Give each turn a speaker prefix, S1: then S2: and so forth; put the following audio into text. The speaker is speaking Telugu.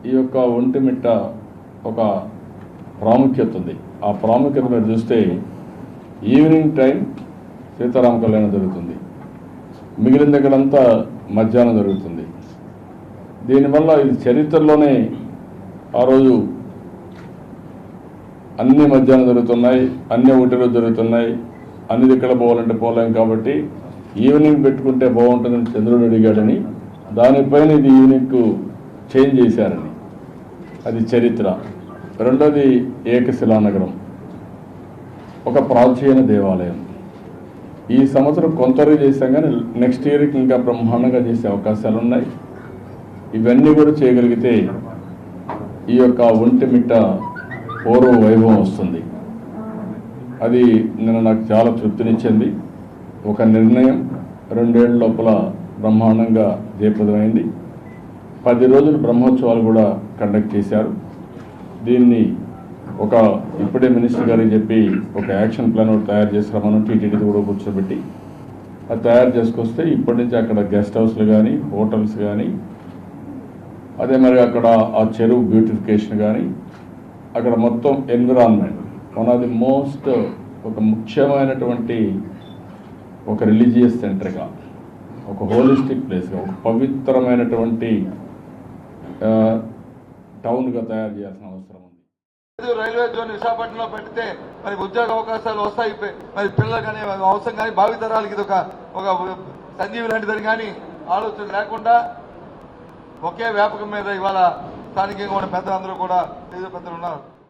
S1: ఈ యొక్క ఒంటిమిట్ట ఒక ప్రాముఖ్యత ఉంది. ఆ ప్రాముఖ్యత మీరు చూస్తే ఈవినింగ్ టైం సీతారామ కళ్యాణం జరుగుతుంది, మిగిలిన దగ్గరంతా మధ్యాహ్నం జరుగుతుంది. దీనివల్ల ఇది చరిత్రలోనే ఆ రోజు అన్ని మధ్యాహ్నం జరుగుతున్నాయి, అన్ని ఒకటిలో జరుగుతున్నాయి, అన్ని దిక్కడ పోవాలంటే పోలేం కాబట్టి ఈవినింగ్ పెట్టుకుంటే బాగుంటుందని చంద్రుడు అడిగాడని దానిపైన ఇది ఈవినింగ్కు చేంజ్ చేశారని అది చరిత్ర. రెండోది ఏకశిలానగరం, ఒక ప్రాచీన దేవాలయం. ఈ సంవత్సరం కొంతవరకు చేశాం కానీ నెక్స్ట్ ఇయర్కి ఇంకా బ్రహ్మాండంగా చేసే అవకాశాలు ఉన్నాయి. ఇవన్నీ కూడా చేయగలిగితే ఈ యొక్క ఒంటిమిట్ట పూర్వ వైభవం వస్తుంది. అది నిన్న నాకు చాలా తృప్తినిచ్చింది. ఒక నిర్ణయం 2 ఏళ్ల లోపల బ్రహ్మాండంగా జయప్రదమైంది. 10 రోజులు బ్రహ్మోత్సవాలు కూడా కండక్ట్ చేశారు. దీన్ని ఇప్పుడే మినిస్టర్ గారికి చెప్పి ఒక యాక్షన్ ప్లాన్ ఒకటి తయారు చేస్తామని టీటీడీ కూడా కూర్చోబెట్టి అది తయారు చేసుకొస్తే ఇప్పటి నుంచి అక్కడ గెస్ట్ హౌస్లు కానీ హోటల్స్ కానీ అదే మరి అక్కడ ఆ చెరువు బ్యూటిఫికేషన్ కానీ అక్కడ మొత్తం environment one of the most ఒక ముఖ్యమైనటువంటి ఒక రిలీజియస్ సెంటర్గా, ఒక హోలిస్టిక్ ప్లేస్గా, ఒక పవిత్రమైనటువంటి టౌన్గా తయారు చేయాల్సిన అవసరం ఉంది.
S2: రైల్వే జోన్ విశాఖపట్నంలో పెడితే మరి ఉద్యోగ అవకాశాలు వస్తాయి, మరి పిల్లలు కానీ అవసరం కానీ భావితరాలకి ఇది ఒక సంజీవి లాంటిదని కానీ ఆలోచన లేకుండా ఒకే వ్యాపకం మీద ఇవాళ స్థానికంగా ఉన్న పెద్దలందరూ కూడా పెద్దలు ఉన్నారు.